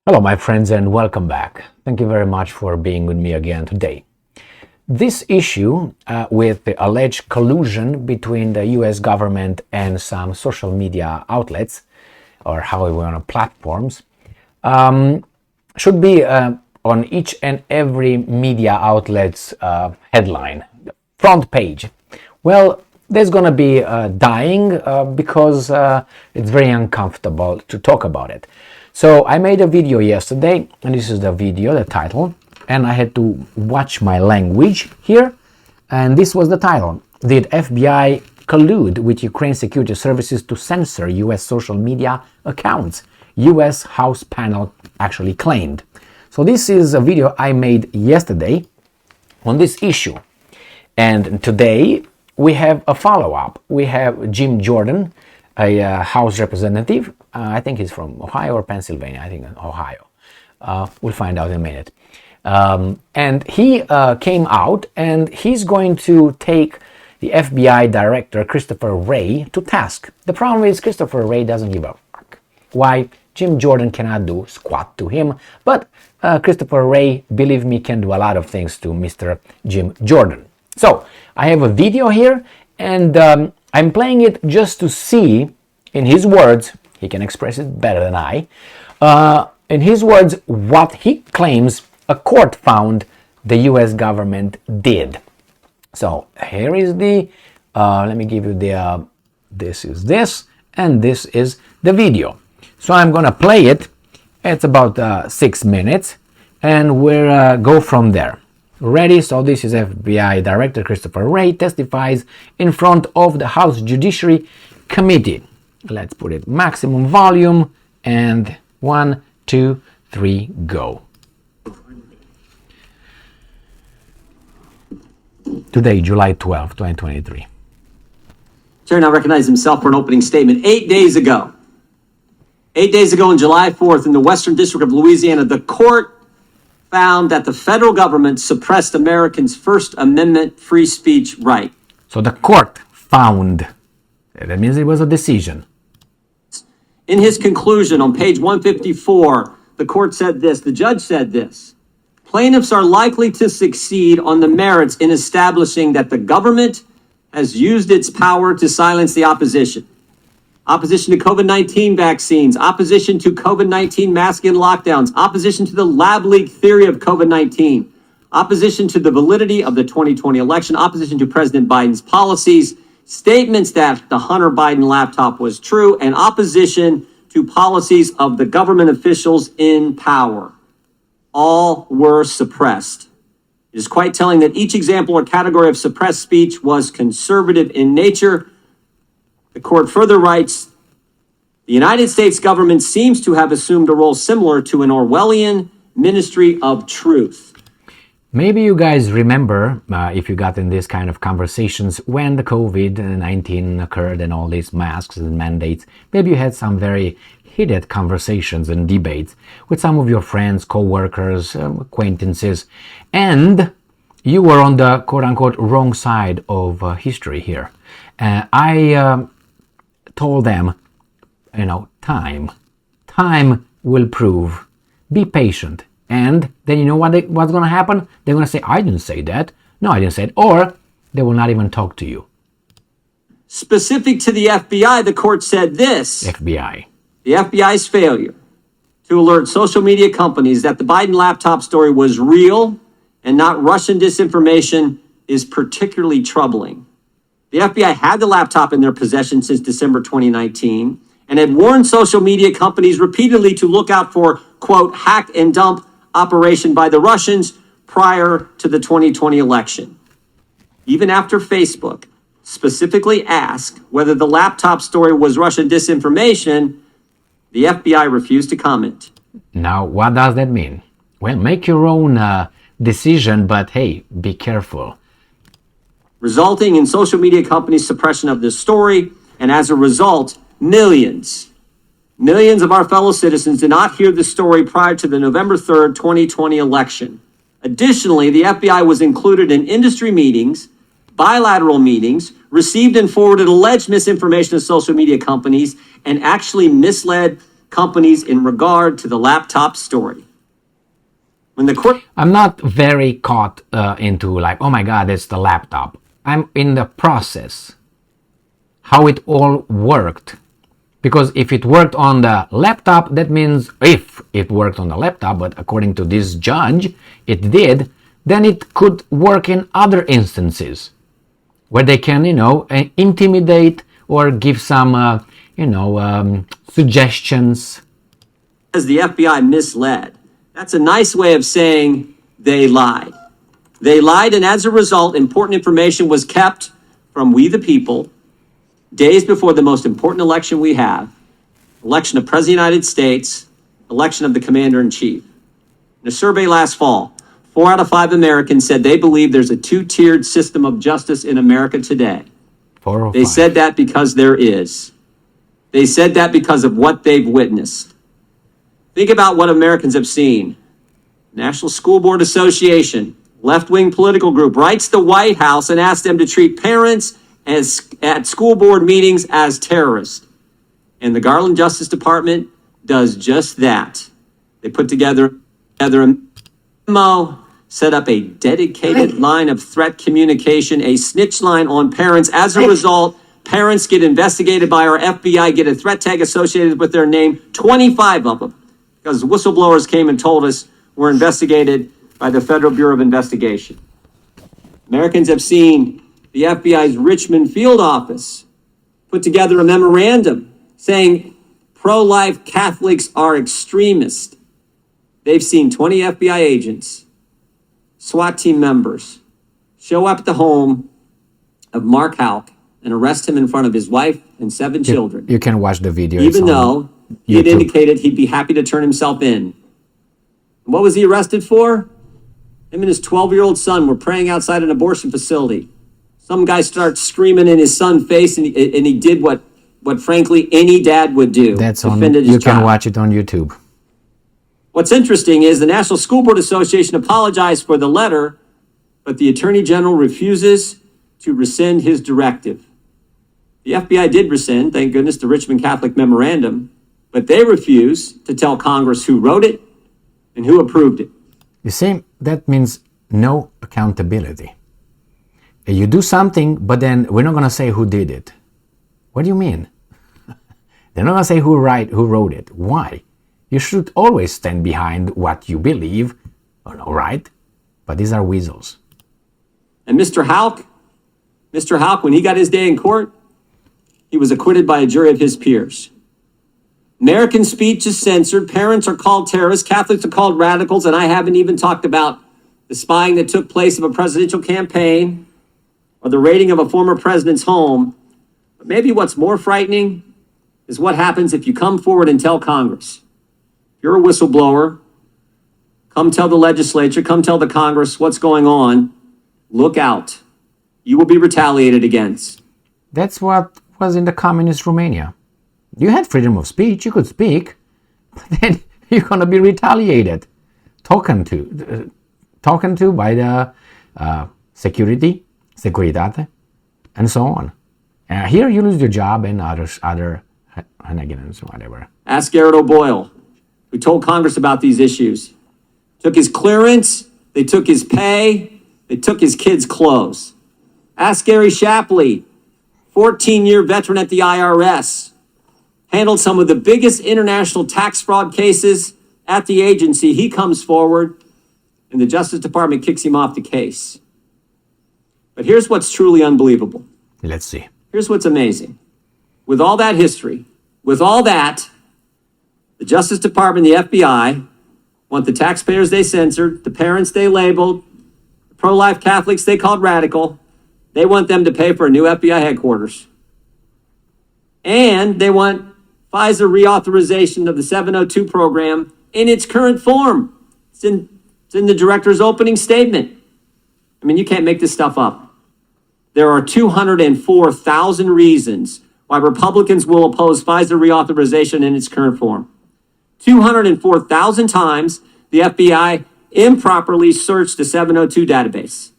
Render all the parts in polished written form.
Hello, my friends, and welcome back. Thank you very much for being with me again today. This issue with the alleged collusion between the US government and some social media outlets, or how we want to platforms, should be on each and every media outlet's headline, front page. Well, there's going to be dying because it's very uncomfortable to talk about it. So I made a video yesterday, and this is the video, the title, and I had to watch my language here, and this was the title. Did FBI collude with Ukraine security services to censor US social media accounts? US House panel actually claimed. So this is a video I made yesterday on this issue, and today we have a follow-up. We have Jim Jordan, a House representative. I think he's from Ohio or Pennsylvania. I think Ohio. We'll find out in a minute. And he came out, and he's going to take the FBI director, Christopher Wray, to task. The problem is Christopher Wray doesn't give a fuck. Why? Jim Jordan cannot do squat to him, but Christopher Wray, believe me, can do a lot of things to Mr. Jim Jordan. So I have a video here, and I'm playing it just to see, in his words, he can express it better than I, in his words, what he claims a court found the US government did. So here is the, let me give you the, this is this, and this is the video. So I'm going to play it. It's about 6 minutes, and we'll go from there. Ready? So this is FBI Director Christopher Wray testifies in front of the House Judiciary Committee. Let's put it maximum volume, and 1, 2, 3, go. Today, July 12, 2023. Chair now recognizes himself for an opening statement. 8 days ago, on July 4th, in the Western District of Louisiana, the court found that the federal government suppressed Americans' First Amendment free speech right. So the court found. That means it was a decision. In his conclusion on page 154, the court said this, the judge said this: plaintiffs are likely to succeed on the merits in establishing that the government has used its power to silence the opposition. Opposition to COVID-19 vaccines, opposition to COVID-19 mask and lockdowns, opposition to the lab leak theory of COVID-19, opposition to the validity of the 2020 election, opposition to President Biden's policies, statements that the Hunter Biden laptop was true, and opposition to policies of the government officials in power. All were suppressed. It is quite telling that each example or category of suppressed speech was conservative in nature. The court further writes, the United States government seems to have assumed a role similar to an Orwellian ministry of truth. Maybe you guys remember, if you got in this kind of conversations, when the COVID-19 occurred and all these masks and mandates, maybe you had some very heated conversations and debates with some of your friends, co-workers, acquaintances, and you were on the quote-unquote wrong side of history here. I told them, time will prove. Be patient. And then you know what's going to happen? They're going to say, I didn't say that. No, I didn't say it. Or they will not even talk to you. Specific to the FBI, the court said this. FBI. The FBI's failure to alert social media companies that the Biden laptop story was real and not Russian disinformation is particularly troubling. The FBI had the laptop in their possession since December 2019 and had warned social media companies repeatedly to look out for, quote, hack and dump operation by the Russians prior to the 2020 election. Even after Facebook specifically asked whether the laptop story was Russian disinformation, the FBI refused to comment. Now, what does that mean? Well, make your own decision, but hey, be careful. Resulting in social media companies' suppression of this story, and as a result, millions of our fellow citizens did not hear the story prior to the November 3rd, 2020 election. Additionally, the FBI was included in industry meetings, bilateral meetings, received and forwarded alleged misinformation to social media companies, and actually misled companies in regard to the laptop story. When the court... I'm not very caught into like, oh my God, it's the laptop. I'm in the process, how it all worked. Because if it worked on the laptop, that means if it worked on the laptop, but according to this judge, it did, then it could work in other instances where they can, intimidate or give some, suggestions. As the FBI misled, that's a nice way of saying they lied. They lied, and as a result, important information was kept from we the people days before the most important election we have, election of President of the United States, election of the Commander-in-Chief. In a survey last fall, 4 out of 5 Americans said they believe there's a two-tiered system of justice in America today. 4 or 5. They said that because there is. They said that because of what they've witnessed. Think about what Americans have seen. National School Board Association, left-wing political group, writes the White House and asks them to treat parents at school board meetings as terrorists. And the Garland Justice Department does just that. They put together a memo, set up a dedicated line of threat communication, a snitch line on parents. As a result, parents get investigated by our FBI, get a threat tag associated with their name, 25 of them, because whistleblowers came and told us were investigated by the Federal Bureau of Investigation. Americans have seen the FBI's Richmond field office put together a memorandum saying pro-life Catholics are extremists. They've seen 20 FBI agents, SWAT team members, show up at the home of Mark Houck and arrest him in front of his wife and 7 children. You can watch the video. Even though he had indicated he'd be happy to turn himself in. What was he arrested for? Him and his 12-year-old son were praying outside an abortion facility. Some guy starts screaming in his son's face, and he did what frankly any dad would do. That's on. You can watch it on YouTube. What's interesting is the National School Board Association apologized for the letter, but the Attorney General refuses to rescind his directive. The FBI did rescind, thank goodness, the Richmond Catholic Memorandum, but they refuse to tell Congress who wrote it and who approved it. You see, that means no accountability. You do something, but then we're not going to say who did it. What do you mean? They're not going to say who wrote it. Why? You should always stand behind what you believe, right? But these are weasels. And Mr. Houck, when he got his day in court, he was acquitted by a jury of his peers. American speech is censored. Parents are called terrorists. Catholics are called radicals. And I haven't even talked about the spying that took place of a presidential campaign or the raiding of a former president's home. But maybe what's more frightening is what happens if you come forward and tell Congress. If you're a whistleblower, come tell the legislature, come tell the Congress what's going on. Look out. You will be retaliated against. That's what was in the communist Romania. You had freedom of speech, you could speak, but then you're going to be retaliated, talking to by the securitate, and so on. Here you lose your job and other shenanigans, whatever. Ask Garrett O'Boyle, who told Congress about these issues. Took his clearance, they took his pay, they took his kids' clothes. Ask Gary Shapley, 14-year veteran at the IRS, handled some of the biggest international tax fraud cases at the agency. He comes forward, and the Justice Department kicks him off the case. But here's what's truly unbelievable. Let's see. Here's what's amazing. With all that history, with all that, the Justice Department and the FBI want the taxpayers they censored, the parents they labeled, the pro-life Catholics they called radical, they want them to pay for a new FBI headquarters. And they want FISA reauthorization of the 702 program in its current form. It's in the director's opening statement. I mean, you can't make this stuff up. There are 204,000 reasons why Republicans will oppose FISA reauthorization in its current form. 204,000 times the FBI improperly searched the 702 database.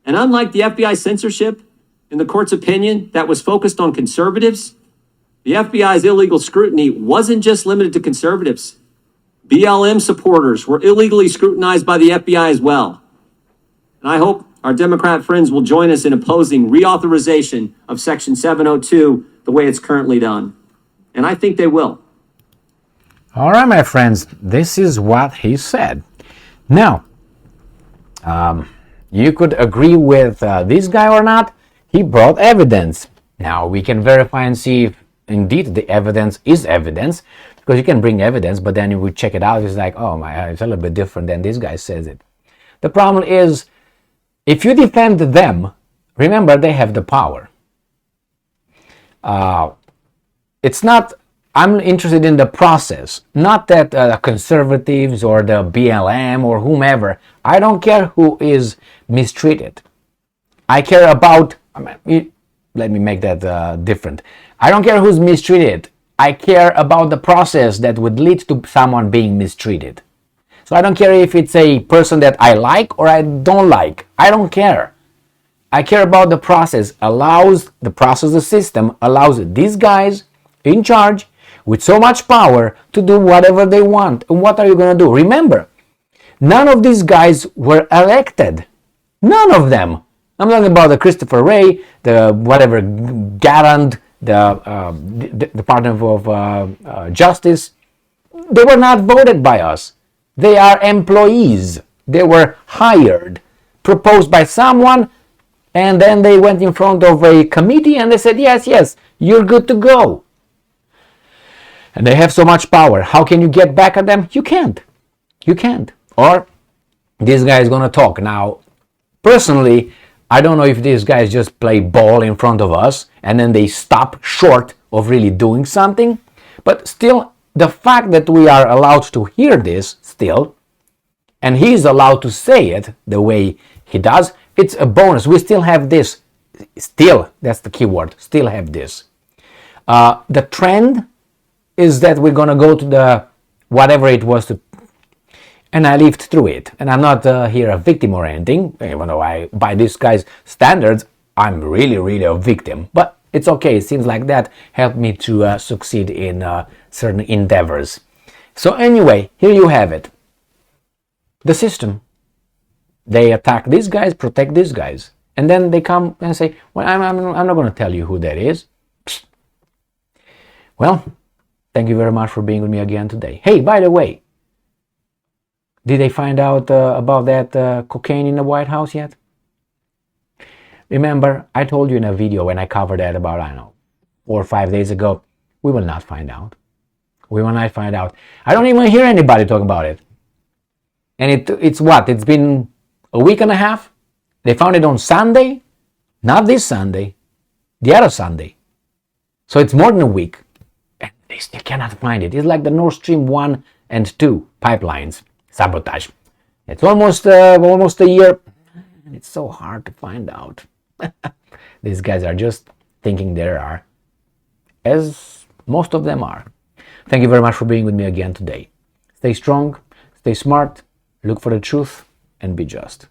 And unlike the FBI censorship, in the court's opinion, that was focused on conservatives, The FBI's illegal scrutiny wasn't just limited to conservatives. BLM supporters were illegally scrutinized by the FBI as well. And I hope our Democrat friends will join us in opposing reauthorization of Section 702 the way it's currently done. And I think they will. All right, my friends, this is what he said. Now, you could agree with this guy or not. He brought evidence. Now, we can verify and see if indeed the evidence is evidence, because you can bring evidence, but then you would check it out. It's like, oh my, it's a little bit different than this guy says it. The problem is, if you defend them, remember they have the power. It's not, I'm interested in the process, not that conservatives or the BLM or whomever. I don't care who is mistreated. I care about, let me make that different. I don't care who's mistreated. I care about the process that would lead to someone being mistreated. So I don't care if it's a person that I like or I don't like. I don't care. I care about the process. The system allows these guys in charge with so much power to do whatever they want. And what are you going to do? Remember, none of these guys were elected. None of them. I'm talking about the Christopher Wray, the whatever Garand, the Department of Justice. They were not voted by us. They are employees. They were hired, proposed by someone, and then they went in front of a committee and they said, yes, you're good to go. And they have so much power. How can you get back at them? You can't. Or this guy is going to talk. Now, personally, I don't know if these guys just play ball in front of us and then they stop short of really doing something. But still, the fact that we are allowed to hear this still, and he's allowed to say it the way he does, it's a bonus. We still have this. Still, that's the key word. Still have this. The trend is that we're going to go to the whatever it was to, and I lived through it. And I'm not here a victim or anything, even though by this guy's standards, I'm really a victim. But it's okay. It seems like that helped me to succeed in certain endeavors. So anyway, here you have it. The system. They attack these guys, protect these guys. And then they come and say, well, I'm not going to tell you who that is. Psst. Well, thank you very much for being with me again today. Hey, by the way, did they find out about that cocaine in the White House yet? Remember, I told you in a video when I covered that about, 4 or 5 days ago, we will not find out. We will not find out. I don't even hear anybody talk about it. And it's what? It's been a week and a half? They found it on Sunday? Not this Sunday. The other Sunday. So it's more than a week. And they still cannot find it. It's like the Nord Stream 1 and 2 pipelines. Sabotage. It's almost a year. And it's so hard to find out. These guys are just thinking they are. As most of them are. Thank you very much for being with me again today. Stay strong, stay smart, look for the truth, and be just.